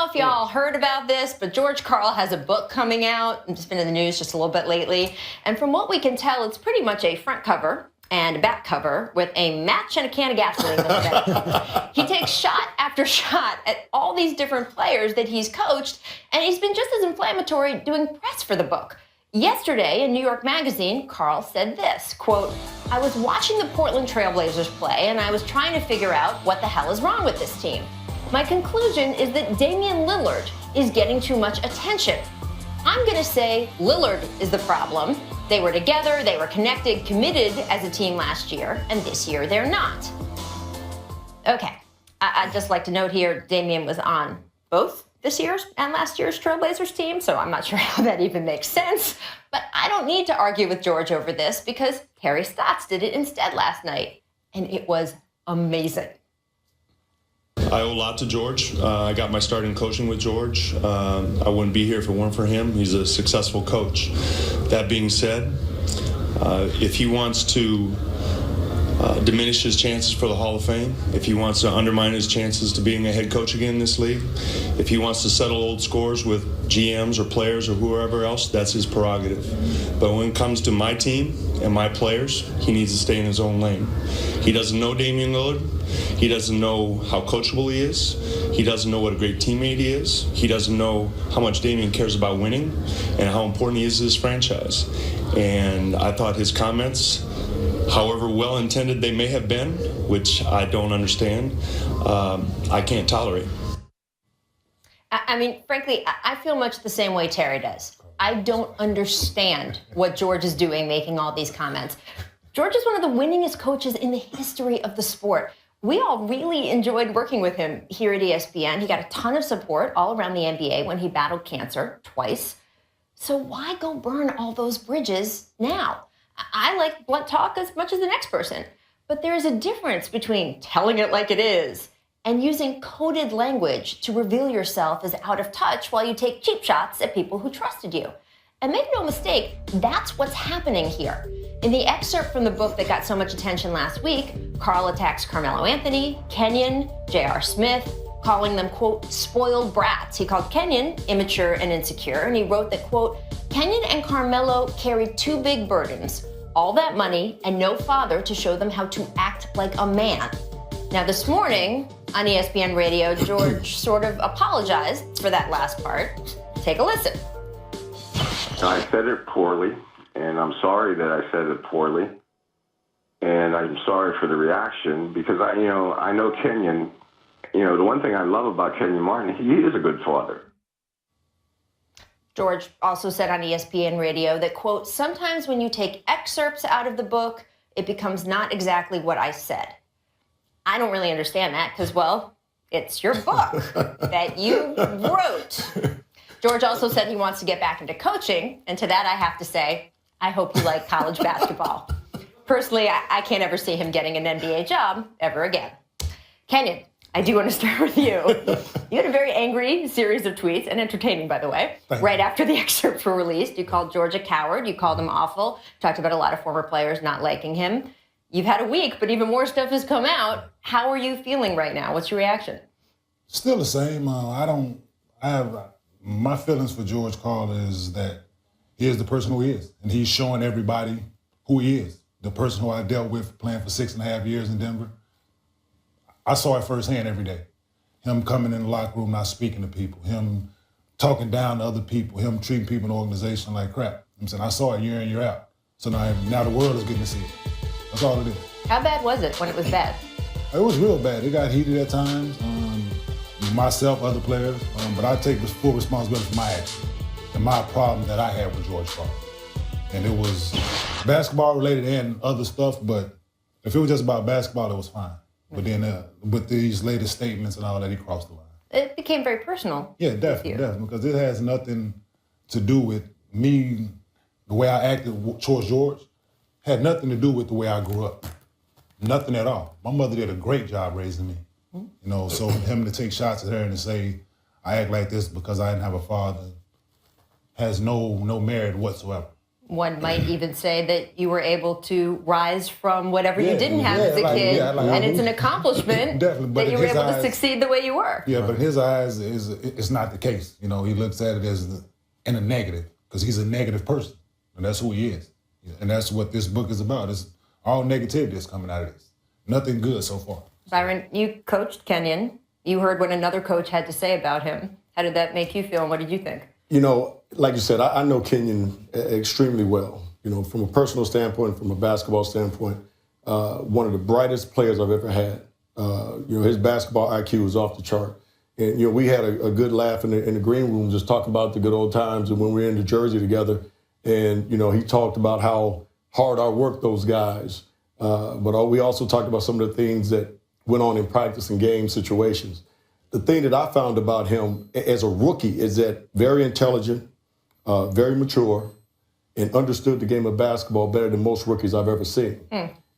if y'all heard about this, but George Karl has a book coming out. It's been in the news just a little bit lately. And from what we can tell, it's pretty much a front cover and a back cover with a match and a can of gasoline. He takes shot after shot at all these different players that he's coached, and he's been just as inflammatory doing press for the book. Yesterday in New York Magazine, Karl said this, quote, "I was watching the Portland Trailblazers play, and I was trying to figure out what the hell is wrong with this team. My conclusion is that Damian Lillard is getting too much attention. I'm going to say Lillard is the problem. They were together, they were connected, committed as a team last year, and this year they're not." Okay, I'd just like to note here, Damian was on both this year's and last year's Trailblazers team, so I'm not sure how that even makes sense. But I don't need to argue with George over this because Harry Stotts did it instead last night, and it was amazing. I owe a lot to George. I got my start in coaching with George. I wouldn't be here if it weren't for him. He's a successful coach. That being said, if he wants to diminish his chances for the Hall of Fame, if he wants to undermine his chances to being a head coach again in this league, if he wants to settle old scores with GMs or players or whoever else, that's his prerogative. But when it comes to my team and my players, he needs to stay in his own lane. He doesn't know Damian Lillard. He doesn't know how coachable he is. He doesn't know what a great teammate he is. He doesn't know how much Damian cares about winning and how important he is to his franchise. And I thought his comments, however well-intended they may have been, which I don't understand, I can't tolerate. I mean, frankly, I feel much the same way Terry does. I don't understand what George is doing making all these comments. George is one of the winningest coaches in the history of the sport. We all really enjoyed working with him here at ESPN. He got a ton of support all around the NBA when he battled cancer twice. So why go burn all those bridges now? I like blunt talk as much as the next person, but there is a difference between telling it like it is and using coded language to reveal yourself as out of touch while you take cheap shots at people who trusted you. And make no mistake, that's what's happening here. In the excerpt from the book that got so much attention last week, Karl attacks Carmelo Anthony, Kenyon, J.R. Smith, calling them, quote, spoiled brats. He called Kenyon immature and insecure, and he wrote that, quote, Kenyon and Carmelo carried two big burdens, all that money and no father to show them how to act like a man. Now this morning on ESPN Radio, George sort of apologized for that last part. Take a listen. I said it poorly, and I'm sorry that I said it poorly. And I'm sorry for the reaction because I know Kenyon. The one thing I love about Kenyon Martin, he is a good father. George also said on ESPN Radio that, quote, sometimes when you take excerpts out of the book, it becomes not exactly what I said. I don't really understand that because, well, it's your book that you wrote. George also said he wants to get back into coaching, and to that I have to say, I hope you like college basketball. Personally, I can't ever see him getting an NBA job ever again. Kenyon, I do want to start with you. You had a very angry series of tweets, and entertaining, by the way, right after the excerpts were released. You called George a coward. You called him awful. Talked about a lot of former players not liking him. You've had a week, but even more stuff has come out. How are you feeling right now? What's your reaction? Still the same. My feelings for George Karl is that he is the person who he is, and he's showing everybody who he is. The person who I dealt with playing for 6.5 years in Denver. I saw it firsthand every day. Him coming in the locker room, not speaking to people, him talking down to other people, him treating people in the organization like crap. I'm saying I saw it year in, year out. So now the world is getting to see it. That's all it is. How bad was it when it was bad? It was real bad. It got heated at times. Myself, other players, but I take full responsibility for my actions and my problem that I had with George Karl. And it was basketball related and other stuff, but if it was just about basketball, it was fine. But then with these latest statements and all that, he crossed the line. It became very personal. Yeah, definitely, because it has nothing to do with me, the way I acted towards George, had nothing to do with the way I grew up. Nothing at all. My mother did a great job raising me. So him to take shots at her and to say, I act like this because I didn't have a father, has no merit whatsoever. One might even say that you were able to rise from whatever you didn't have as a like, kid, yeah, like, and it's an accomplishment Definitely, but that you in were his able to eyes- succeed the way you were. Yeah, but in his eyes, it's not the case. You know, he looks at it as in a negative because he's a negative person, and that's who he is. And that's what this book is about. It's all negativity that's coming out of this. Nothing good so far. Byron, you coached Kenyon. You heard what another coach had to say about him. How did that make you feel, and what did you think? You know, like you said, I know Kenyon extremely well. You know, from a personal standpoint, from a basketball standpoint, one of the brightest players I've ever had. You know, his basketball IQ was off the chart. And, you know, we had a good laugh in the green room just talking about the good old times and when we were in New Jersey together. And, you know, he talked about how hard I worked those guys. But we also talked about some of the things that went on in practice and game situations. The thing that I found about him as a rookie is that very intelligent, very mature, and understood the game of basketball better than most rookies I've ever seen.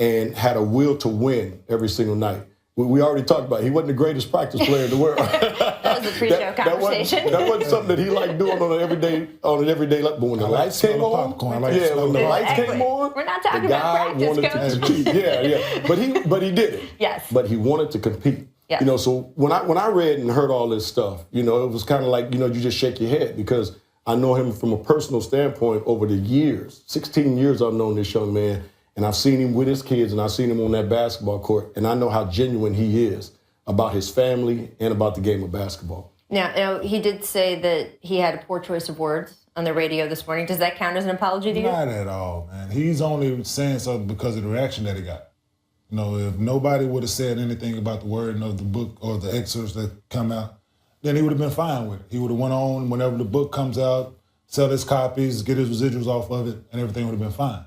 And had a will to win every single night. We already talked about it. He wasn't the greatest practice player in the world. That was a pre-show conversation. That wasn't something that he liked doing on an everyday level. But when the lights came on, popcorn. when the lights Exactly. came on, We're not talking the about guy practice, wanted Coach. to compete. Yeah. But he did it. Yes. But he wanted to compete. Yes. You know, so when I read and heard all this stuff, you know, it was kind of like, you know, you just shake your head because I know him from a personal standpoint over the years. 16 years I've known this young man, and I've seen him with his kids, and I've seen him on that basketball court, and I know how genuine he is about his family and about the game of basketball. Now, you know, he did say that he had a poor choice of words on the radio this morning. Does that count as an apology to you? Not at all, man. He's only saying something because of the reaction that he got. You know, if nobody would have said anything about the wording of the book or the excerpts that come out, then he would have been fine with it. He would have went on whenever the book comes out, sell his copies, get his residuals off of it, and everything would have been fine.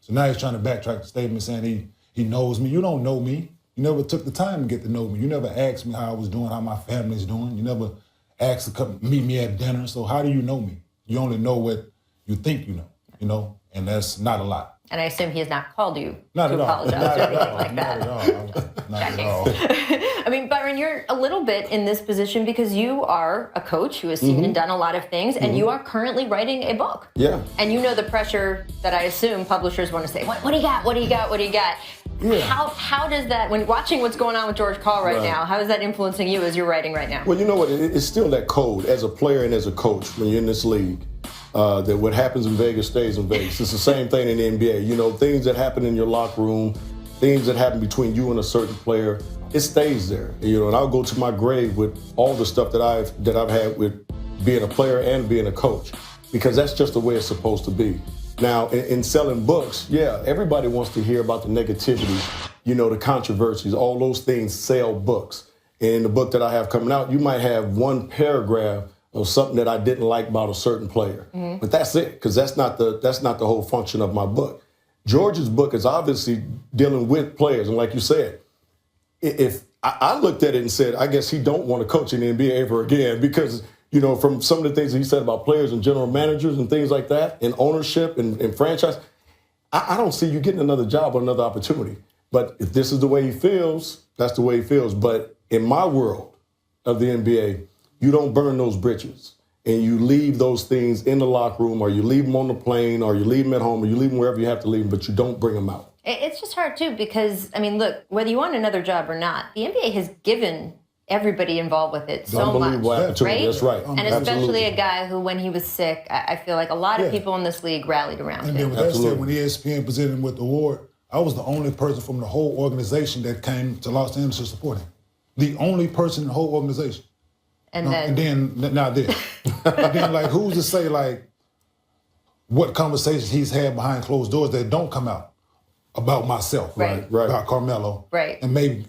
So now he's trying to backtrack the statement saying he knows me. You don't know me. You never took the time to get to know me. You never asked me how I was doing, how my family's doing. You never asked to come meet me at dinner. So how do you know me? You only know what you think you know, and that's not a lot. And I assume he has not called you Not to at all. apologize Not or at anything all. like that. Not at all. Not at all. I mean, Byron, you're a little bit in this position because you are a coach who has seen and done a lot of things, and you are currently writing a book. Yeah. And you know the pressure that I assume publishers want to say, what do you got? What do you got? What do you got? Yeah. How does that, when watching what's going on with George Karl right now, how is that influencing you as you're writing right now? Well, you know what? It's still that code as a player and as a coach when you're in this league. That what happens in Vegas stays in Vegas. It's the same thing in the NBA. You know, things that happen in your locker room, things that happen between you and a certain player, it stays there. You know, and I'll go to my grave with all the stuff that I've had with being a player and being a coach, because that's just the way it's supposed to be. Now, in selling books, yeah, everybody wants to hear about the negativity, you know, the controversies, all those things sell books. And in the book that I have coming out, you might have one paragraph of something that I didn't like about a certain player. But that's it, because that's not the whole function of my book. George's book is obviously dealing with players, and like you said, if I looked at it and said, I guess he don't want to coach in the NBA ever again, because, you know, from some of the things that he said about players and general managers and things like that, and ownership and franchise, I don't see you getting another job or another opportunity. But if this is the way he feels, that's the way he feels. But in my world of the NBA, you don't burn those bridges, and you leave those things in the locker room, or you leave them on the plane, or you leave them at home, or you leave them wherever you have to leave them, but you don't bring them out. It's just hard, too, because, I mean, look, whether you want another job or not, the NBA has given everybody involved with it so much, Unbelievable opportunity. right? That's right. And especially a guy who, when he was sick, I feel like a lot of people in this league rallied around And him. then with that said, when ESPN presented him with the award, I was the only person from the whole organization that came to Los Angeles to support him. The only person in the whole organization. And And then like, who's to say, like, what conversations he's had behind closed doors that don't come out about myself, Right. about Carmelo. Right. And maybe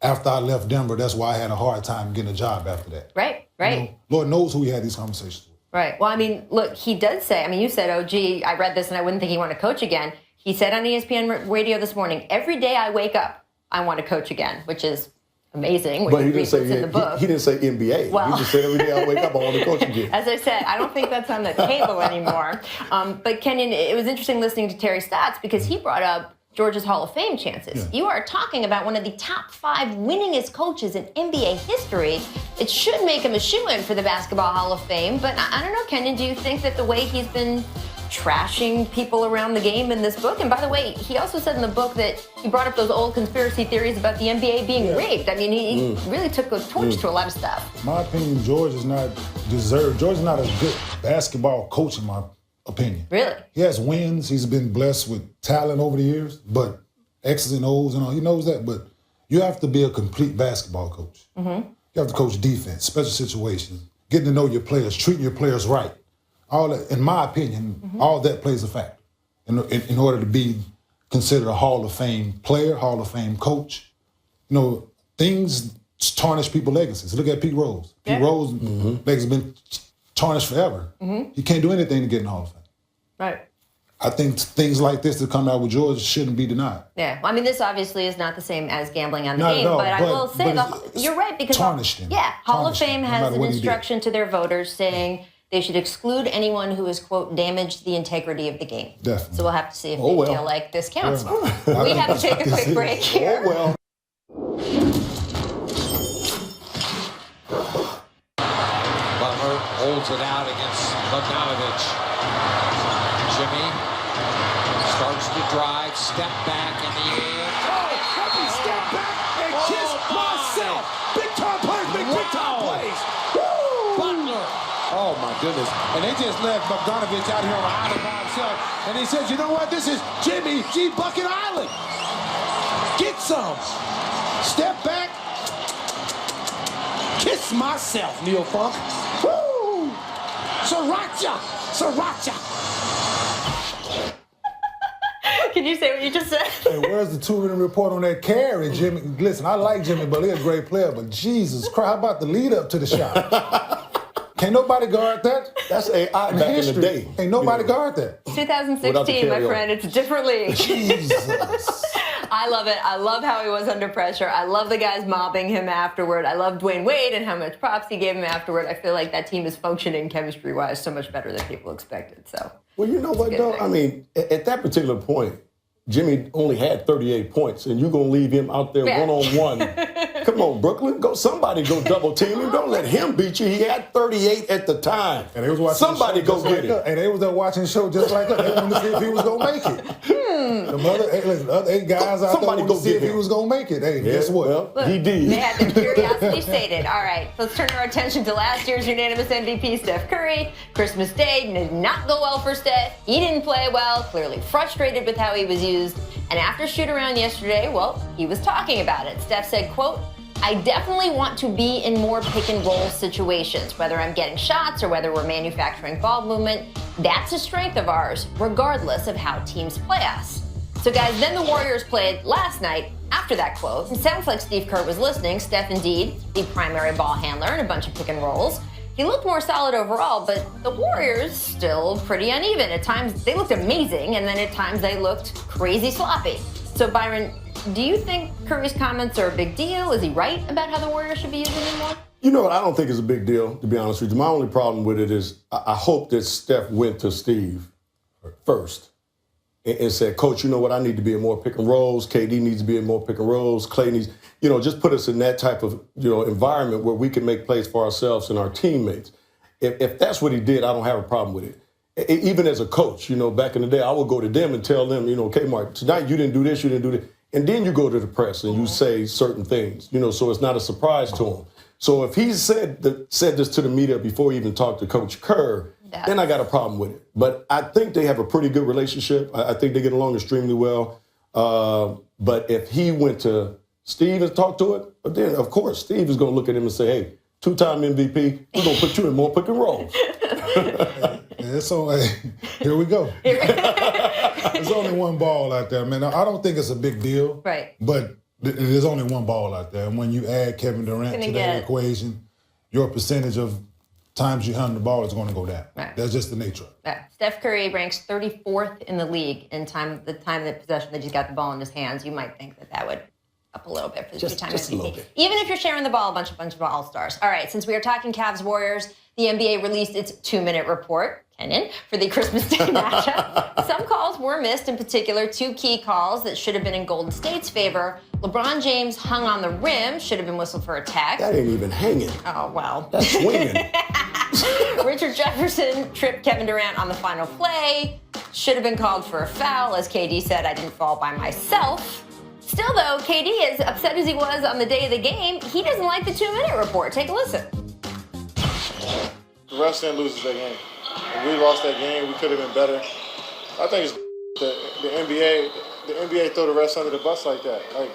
after I left Denver, that's why I had a hard time getting a job after that. Right. You know, Lord knows who he had these conversations with. Right. Well, I mean, look, he does say, I mean, you said, oh, gee, I read this and I wouldn't think he wanted to coach again. He said on ESPN radio this morning, every day I wake up, I want to coach again, which is amazing. But he didn't say in the book. he didn't say NBA. Well, he just said every day I wake up, I want to coach again. As I said, I don't think that's on the table anymore. But Kenyon, it was interesting listening to Terry Stotts because he brought up George's Hall of Fame chances. Yeah. You are talking about one of the top 5 winningest coaches in NBA history. It should make him a shoo-in for the Basketball Hall of Fame. But I don't know, Kenyon, do you think that the way he's been trashing people around the game in this book. And by the way, he also said in the book that he brought up those old conspiracy theories about the NBA being rigged. I mean, he really took a torch to a lot of stuff. In my opinion, George is not a good basketball coach, in my opinion. Really? He has wins. He's been blessed with talent over the years, but X's and O's and all. He knows that, but you have to be a complete basketball coach. You have to coach defense, special situations, getting to know your players, treating your players right. All that, in my opinion, all that plays a factor in order to be considered a Hall of Fame player, Hall of Fame coach. You know, things tarnish people's legacies. Look at Pete Rose. Pete Rose legacy has been tarnished forever. He can't do anything to get in the Hall of Fame. Right. I think things like this that come out with George shouldn't be denied. Yeah, well, I mean, this obviously is not the same as gambling on the Not at game, all, but I will say, you're right, because tarnished him. Yeah, Hall of Tarnished him, Fame no has matter an what he did. instruction to their voters saying they should exclude anyone who has, quote, damaged the integrity of the game. Definitely. So we'll have to see if they feel like this counts. We have to take a quick break here. Oh, well. Butler holds it out against Bogdanovich. Jimmy starts to drive, step back in the air. Let me step back and kiss myself. Big time plays, big time plays. Woo! Butler. Oh my goodness. And they just left Bogdanovich out here on the island by himself. And he says, you know what? This is Jimmy G. Bucket Island. Get some. Step back. Kiss myself, Neil Funk. Woo! Sriracha. Sriracha. Can you say what you just said? Hey, where's the 2-minute report on that carry, Jimmy? Listen, I like Jimmy, but he's a great player. But Jesus Christ, how about the lead up to the shot? Can't nobody guard that. That's AI back in the day. Ain't nobody guard that. 2016, my friend. It's a different league. Jesus. I love it. I love how he was under pressure. I love the guys mobbing him afterward. I love Dwayne Wade and how much props he gave him afterward. I feel like that team is functioning chemistry-wise so much better than people expected. So, Well, you know what, though? I mean, at that particular point, Jimmy only had 38 points, and you're going to leave him out there one-on-one. Come on, Brooklyn. Somebody go double team him. Don't let him beat you. He had 38 at the time. And they was watching Somebody the show go just get like him. us. And they was there watching the show just like us. They wanted to see if he was going to make it. The other 8 guys out there Somebody wanted go to see get if he him. was going to make it. Hey, guess what? Well, look, he did. They had their curiosity sated. All right, let's turn our attention to last year's unanimous MVP, Steph Curry. Christmas Day did not go well for Steph. He didn't play well, clearly frustrated with how he was used. And after shoot-around yesterday, well, he was talking about it. Steph said, quote, I definitely want to be in more pick-and-roll situations, whether I'm getting shots or whether we're manufacturing ball movement. That's a strength of ours, regardless of how teams play us. So, guys, then the Warriors played last night after that quote. It sounds like Steve Kerr was listening. Steph, indeed, the primary ball handler in a bunch of pick-and-rolls. He looked more solid overall, but the Warriors still pretty uneven. At times, they looked amazing, and then at times they looked crazy sloppy. So, Byron, do you think Curry's comments are a big deal? Is he right about how the Warriors should be using him more? You know what? I don't think it's a big deal, to be honest with you. My only problem with it is I hope that Steph went to Steve first and said, Coach, you know what? I need to be in more pick and rolls. KD needs to be in more pick and rolls. Clay needs, just put us in that type of, environment where we can make plays for ourselves and our teammates. If that's what he did, I don't have a problem with it. Even as a coach, back in the day, I would go to them and tell them, okay, Mark, tonight you didn't do this, you didn't do that. And then you go to the press and you say certain things, so it's not a surprise to him. So if he said this to the media before he even talked to Coach Kerr, then I got a problem with it. But I think they have a pretty good relationship. I think they get along extremely well. But if he went to Steve and talked to it, then, of course, Steve is going to look at him and say, hey, 2-time MVP, we're going to put you in more pick and rolls. So, here we go. There's only one ball out there, man. I don't think it's a big deal. Right. But there's only one ball out there. And when you add Kevin Durant to that equation, your percentage of times you handle the ball is going to go down. Right. That's just the nature of it. Yeah. Steph Curry ranks 34th in the league in the time of possession that he's got the ball in his hands. You might think that would up a little bit for the two-time just a MVP. little bit. Even if you're sharing the ball, a bunch of all-stars. All right, since we are talking Cavs-Warriors, the NBA released its 2-minute report, Kenyon, for the Christmas Day matchup. Some calls were missed, in particular 2 key calls that should have been in Golden State's favor. LeBron James hung on the rim, should have been whistled for a tech. That ain't even hanging. Oh, well. That's swinging. Richard Mr. Jefferson tripped Kevin Durant on the final play. Should have been called for a foul. As KD said, I didn't fall by myself. Still, though, KD, as upset as he was on the day of the game, he doesn't like the 2-minute report. Take a listen. The refs didn't lose that game. If we lost that game, we could have been better. I think it's the NBA. The NBA throw the refs under the bus like that. Like,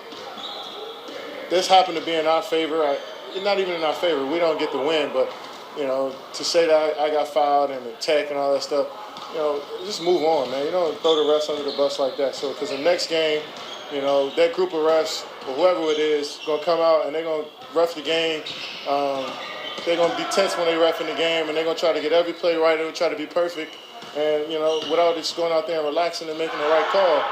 this happened to be in our favor. Not even in our favor. We don't get the win, but to say that I got fouled and the tech and all that stuff, just move on, man. You don't throw the refs under the bus like that. So, because the next game, that group of refs or whoever it is gonna come out and they're gonna ref the game. They're gonna be tense when they ref in the game, and they're gonna try to get every play right. They're gonna try to be perfect, and without just going out there and relaxing and making the right call.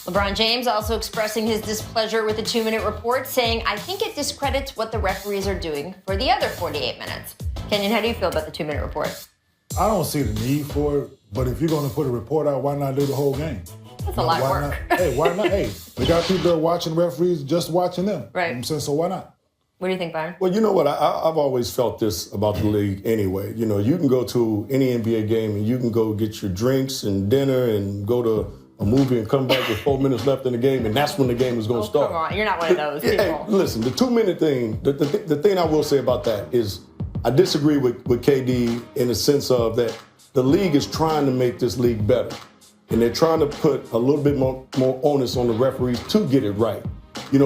LeBron James also expressing his displeasure with the 2-minute report, saying, I think it discredits what the referees are doing for the other 48 minutes. Kenyon, how do you feel about the 2-minute report? I don't see the need for it, but if you're going to put a report out, why not do the whole game? That's a lot of work. Why not? Hey, they got people that are watching referees just watching them. Right. You know what I'm saying, so why not? What do you think, Byron? Well, you know what? I've always felt this about the league anyway. You can go to any NBA game and you can go get your drinks and dinner and go to a movie and come back with 4 minutes left in the game, and that's when the game is going to start. Come on, you're not one of those people. Hey, listen, the 2-minute thing, the thing I will say about that is I disagree with KD in the sense of that the league is trying to make this league better. And they're trying to put a little bit more onus on the referees to get it right.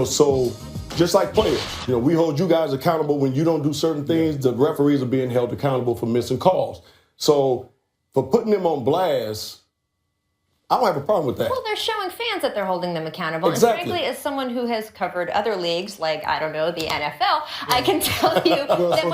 So just like players, we hold you guys accountable when you don't do certain things. The referees are being held accountable for missing calls. So for putting them on blast, I don't have a problem with that. Well, they're showing fans that they're holding them accountable. Exactly. And frankly, as someone who has covered other leagues, like, I don't know, the NFL, I can tell you that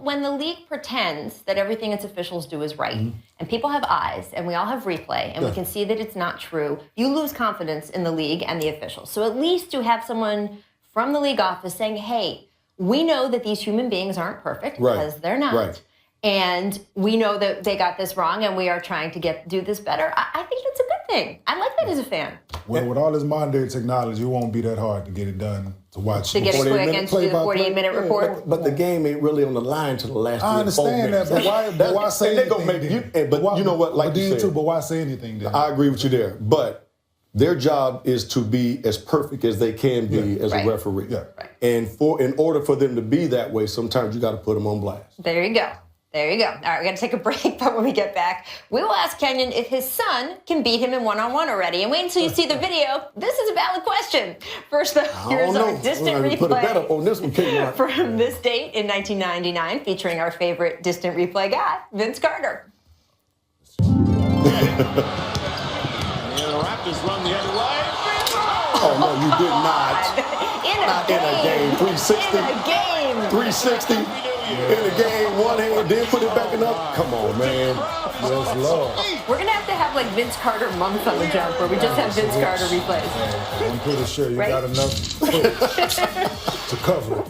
when the league pretends that everything its officials do is right, and people have eyes, and we all have replay, and we can see that it's not true, you lose confidence in the league and the officials. So at least to have someone from the league office saying, hey, we know that these human beings aren't perfect, because they're not. Right. And we know that they got this wrong, and we are trying to do this better. I think that's a good thing. I like that as a fan. Well, with all this modern day technology, it won't be that hard to get it done, to watch. To get it quick and to do the 48-minute report. But the game ain't really on the line to the last 3 I or 4 understand minutes. that, but why say anything? But you know what? Like you said, but why say anything then? I agree with you there. But their job is to be as perfect as they can be as a referee. Yeah. Right. And in order for them to be that way, sometimes you got to put them on blast. There you go. There you go. All right, we're going to take a break, but when we get back, we will ask Kenyon if his son can beat him in one-on-one already. And wait until you see the video. This is a valid question. First, though, here's our distant replay put a bet up on this one, from this date in 1999, featuring our favorite distant replay guy, Vince Carter. And the Raptors run the other way. Oh, no, you did not. In a game. 360. In a game. 360. In the game, one hand, then put it back in up. Come on, man. Yes, Lord. We're going to have like Vince Carter month on the jump where we just have Vince Carter replays. I'm pretty sure you got enough to cover it.